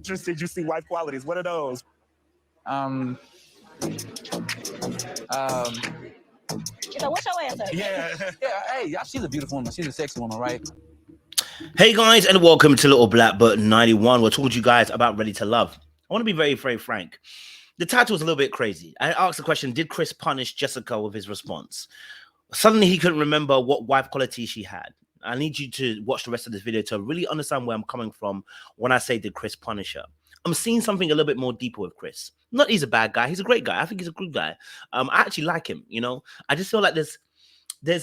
did you see wife qualities? What are those? What's your answer? Yeah. Hey, she's a beautiful woman. She's a sexy woman, right? Hey guys, and welcome to Little Black Book 91. We're talking to you guys about Ready to Love. I want to be very, very frank. The title was a little bit crazy. I asked the question, did Chris punish Jessica with his response? Suddenly he couldn't remember what wife quality she had. I need you to watch the rest of this video to really understand where I'm coming from when I say did Chris punish her. I'm seeing something a little bit more deeper with Chris. Not he's a bad guy. He's a great guy. I think he's a good guy. I actually like him, you know. I just feel like there's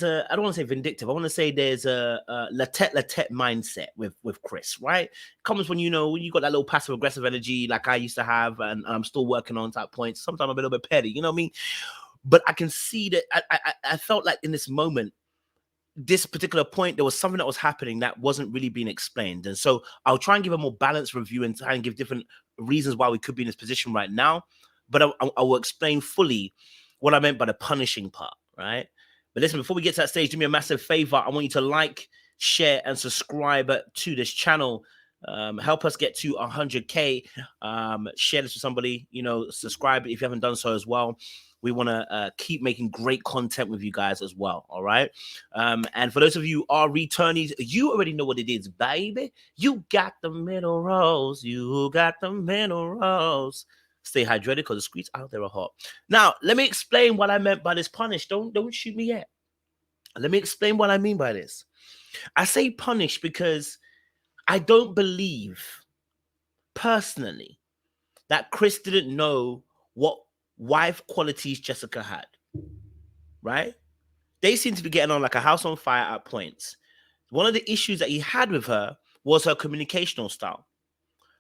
a, I don't want to say vindictive. I want to say there's a latet mindset with Chris, right? It comes when, you know, when you got that little passive aggressive energy like I used to have, and I'm still working on type points. Sometimes I'm a little bit petty, you know what I mean? But I can see that I felt like in this moment, this particular point, there was something that was happening that wasn't really being explained. And so I'll try and give a more balanced review and try and give different reasons why we could be in this position right now. But I will explain fully what I meant by the punishing part, right? But listen, before we get to that stage, do me a massive favor. I want you to like, share, and subscribe to this channel. Help us get to 100K. Share this with somebody, you know, subscribe if you haven't done so as well. We want to keep making great content with you guys as well, all right? And for those of you who are returnees, you already know what it is, baby. You got the minerals. You got the minerals. Stay hydrated because the streets out there are hot. Now, let me explain what I meant by this punish. Don't shoot me yet. Let me explain what I mean by this. I say punish because I don't believe, personally, that Chris didn't know what wife qualities Jessica had, right? They seem to be getting on like a house on fire at points. One of the issues that he had with her was her communicational style.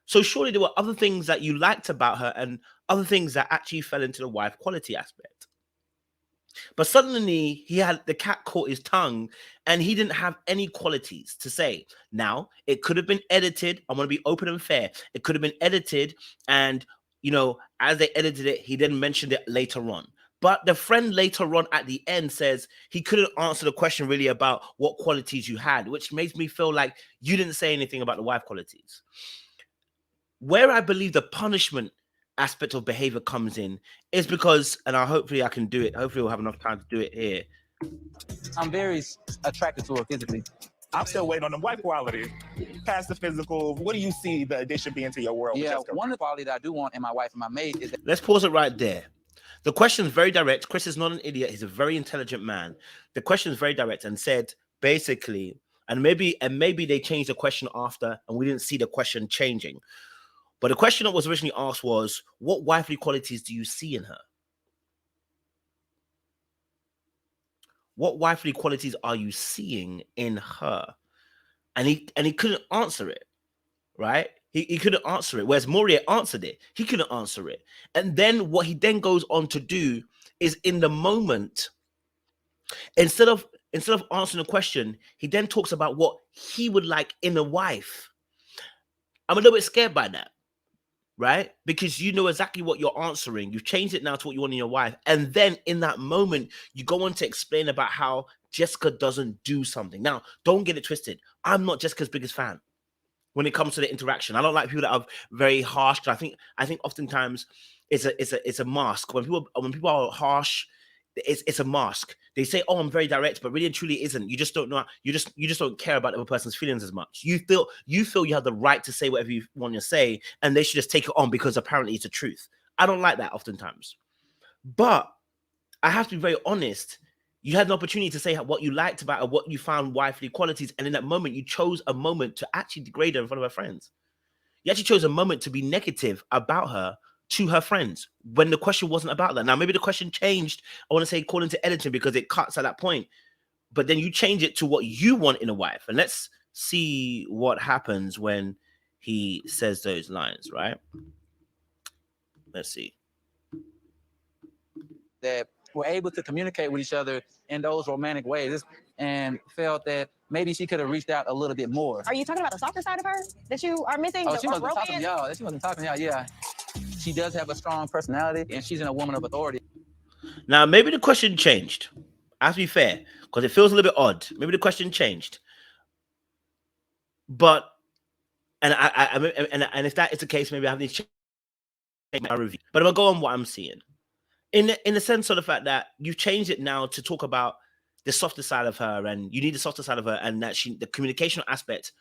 So surely there were other things that you liked about her and other things that actually fell into the wife quality aspect. But suddenly he had the cat caught his tongue and he didn't have any qualities to say. Now, it could have been edited. I want to be open and fair. It could have been edited, and, you know, as they edited it, he then mentioned it later on. But the friend later on at the end says he couldn't answer the question really about what qualities you had, which makes me feel like you didn't say anything about the wife qualities. Where I believe the punishment aspect of behavior comes in is because, and hopefully I can do it. Hopefully we'll have enough time to do it here. I'm very attracted to her physically. I'm still waiting on the wife quality. Past the physical, what do you see the addition being to your world? Yeah, one of the qualities that I do want in my wife and my mate is that... Let's pause it right there. The question is very direct. Chris is not an idiot. He's a very intelligent man. The question is very direct and said, basically, and maybe they changed the question after and we didn't see the question changing. But the question that was originally asked was, what wifely qualities do you see in her? What wifely qualities are you seeing in her? And he couldn't answer it, right? He couldn't answer it. Whereas Moria answered it. He couldn't answer it. And then what he then goes on to do is in the moment, instead of answering the question, he then talks about what he would like in a wife. I'm a little bit scared by that. Right? Because you know exactly what you're answering. You've changed it now to what you want in your wife. And then in that moment, you go on to explain about how Jessica doesn't do something. Now, don't get it twisted. I'm not Jessica's biggest fan when it comes to the interaction. I don't like people that are very harsh. I think oftentimes it's a mask. When people are harsh, it's a mask. They say, "Oh, I'm very direct," but really and truly isn't. You just don't know. You just don't care about the other person's feelings as much. You feel you have the right to say whatever you want to say, and they should just take it on because apparently it's the truth. I don't like that oftentimes. But I have to be very honest. You had an opportunity to say what you liked about her, what you found wifely qualities, and in that moment, you chose a moment to actually degrade her in front of her friends. You actually chose a moment to be negative about her to her friends when the question wasn't about that. Now, maybe the question changed, I want to say, according to editing, because it cuts at that point. But then you change it to what you want in a wife. And let's see what happens when he says those lines, right? Let's see. That we're able to communicate with each other in those romantic ways, and felt that maybe she could have reached out a little bit more. Are you talking about the softer side of her that you are missing? Oh, she wasn't talking to y'all. She wasn't talking to y'all. Yeah. She does have a strong personality, and she's a woman of authority. Now, maybe the question changed. I have to be fair, because it feels a little bit odd. Maybe the question changed. But And if that is the case, maybe I have to change my review. But I'm gonna go on what I'm seeing in the sense of the fact that you've changed it now to talk about the softer side of her, and you need the softer side of her, and that the communication aspect.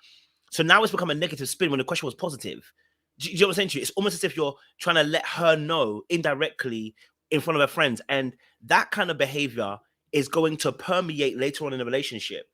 So now it's become a negative spin when the question was positive. Do you know what I'm saying to you? It's almost as if you're trying to let her know indirectly in front of her friends, and that kind of behavior is going to permeate later on in the relationship,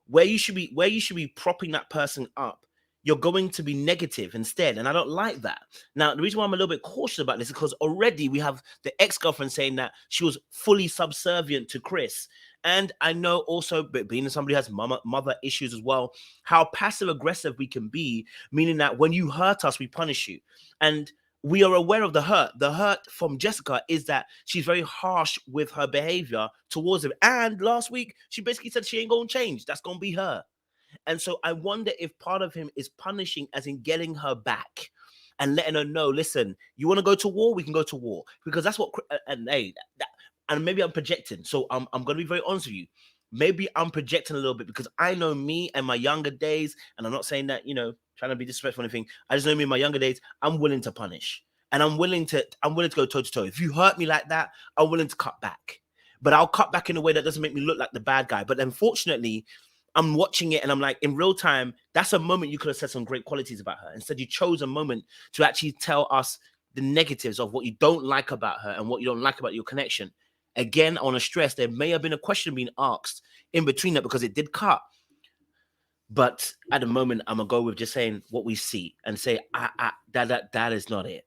where you should be propping that person up. You're going to be negative instead, and I don't like that. Now, the reason why I'm a little bit cautious about this is because already we have the ex-girlfriend saying that she was fully subservient to Chris. And I know also, but being somebody who has mother issues as well, how passive aggressive we can be, meaning that when you hurt us, we punish you. And we are aware of the hurt. The hurt from Jessica is that she's very harsh with her behavior towards him. And last week, she basically said she ain't going to change. That's going to be her. And so I wonder if part of him is punishing, as in getting her back and letting her know, listen, you want to go to war? We can go to war. Because that's what, and hey, and maybe I'm projecting. So I'm going to be very honest with you. Maybe I'm projecting a little bit because I know me and my younger days, and I'm not saying that, trying to be disrespectful or anything. I just know me in my younger days, I'm willing to punish. And I'm willing to go toe to toe. If you hurt me like that, I'm willing to cut back. But I'll cut back in a way that doesn't make me look like the bad guy. But unfortunately, I'm watching it and I'm like, in real time, that's a moment you could have said some great qualities about her. Instead, you chose a moment to actually tell us the negatives of what you don't like about her and what you don't like about your connection. Again, I want to stress, there may have been a question being asked in between that because it did cut. But at the moment, I'm going to go with just saying what we see and say, that is not it.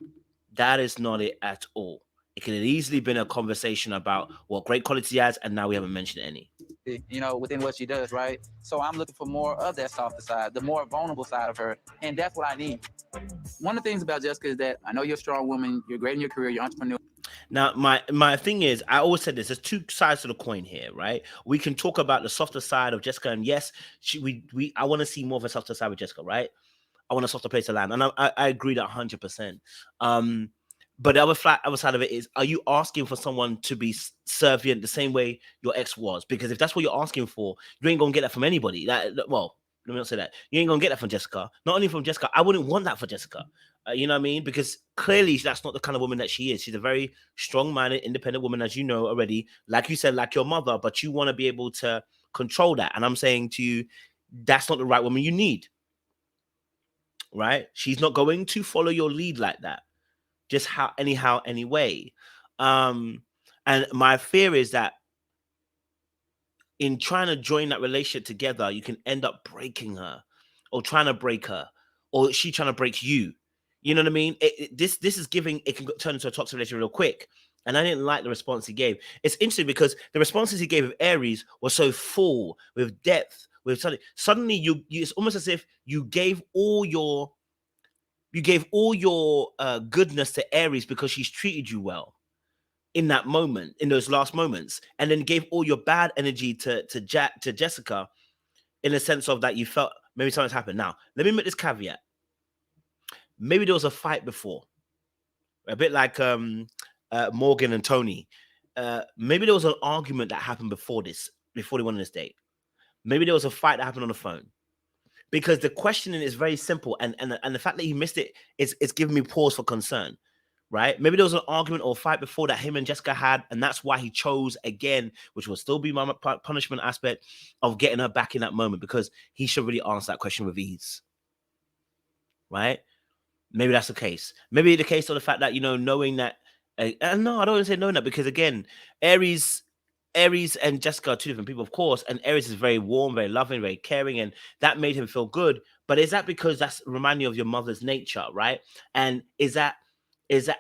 That is not it at all. It could have easily been a conversation about what great quality he has, and now we haven't mentioned any. Within what she does, right? So I'm looking for more of that softer side, the more vulnerable side of her, and that's what I need. One of the things about Jessica is that I know you're a strong woman, you're great in your career, you're an entrepreneur. Now, my thing is, I always said this, there's two sides to the coin here, right? We can talk about the softer side of Jessica, and yes, I want to see more of a softer side with Jessica, right? I want a softer place to land, and I agree that 100%. But the other side of it is, are you asking for someone to be servient the same way your ex was? Because if that's what you're asking for, you ain't going to get that from anybody. Well, let me not say that. You ain't going to get that from Jessica. Not only from Jessica, I wouldn't want that for Jessica. You know what I mean? Because clearly that's not the kind of woman that she is. She's a very strong-minded, independent woman, as you know already. Like you said, like your mother, but you want to be able to control that. And I'm saying to you, that's not the right woman you need. Right? She's not going to follow your lead like that. Just anyway. And my fear is that in trying to join that relationship together, you can end up breaking her or trying to break her, or she trying to break you. You know what I mean? This is giving, it can turn into a toxic relationship real quick. And I didn't like the response he gave. It's interesting because the responses he gave of Aries were so full with depth, with suddenly it's almost as if you gave all your goodness to Aries because she's treated you well in that moment, in those last moments, and then gave all your bad energy to Jessica in the sense of that you felt maybe something's happened. Now, let me make this caveat. Maybe there was a fight before, a bit like Morgan and Tony. Maybe there was an argument that happened before they went on this date. Maybe there was a fight that happened on the phone. Because the questioning is very simple, and the fact that he missed it is giving me pause for concern, right? Maybe there was an argument or fight before that him and Jessica had, and that's why he chose again, which will still be my punishment aspect of getting her back in that moment, because he should really answer that question with ease, right? Maybe that's the case. Maybe the case of the fact that, knowing that, and no, I don't want to say knowing that, because again, Aries and Jessica are two different people, of course, and Aries is very warm, very loving, very caring, and that made him feel good. But is that because that's reminding you of your mother's nature, right? And is that,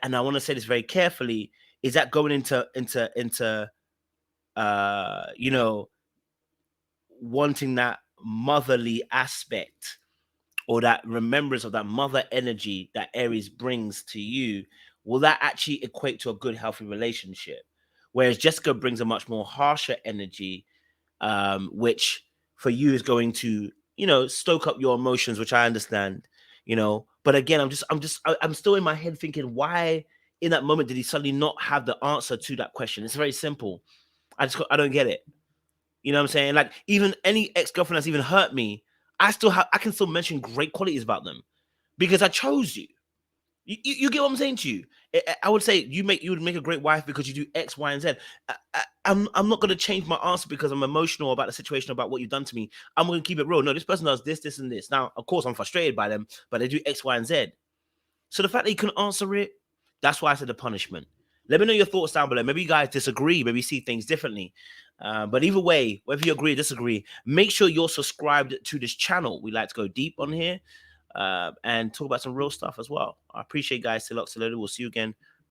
and I want to say this very carefully, is that going into wanting that motherly aspect or that remembrance of that mother energy that Aries brings to you? Will that actually equate to a good, healthy relationship? Whereas Jessica brings a much more harsher energy, which for you is going to, stoke up your emotions, which I understand, But again, I'm still in my head thinking, why in that moment did he suddenly not have the answer to that question? It's very simple. I don't get it. You know what I'm saying? Like, even any ex-girlfriend that's even hurt me, I can still mention great qualities about them. because I chose you. You get what I'm saying to you? I would say you would make a great wife because you do X, Y, and Z. I'm not going to change my answer because I'm emotional about the situation, about what you've done to me. I'm going to keep it real. No, this person does this, this, and this. Now, of course, I'm frustrated by them, but they do X, Y, and Z. So the fact that you can answer it, that's why I said the punishment. Let me know your thoughts down below. Maybe you guys disagree. Maybe you see things differently. But either way, whether you agree or disagree, make sure you're subscribed to this channel. We like to go deep on here and talk about some real stuff as well. I appreciate you guys. Till later. We'll see you again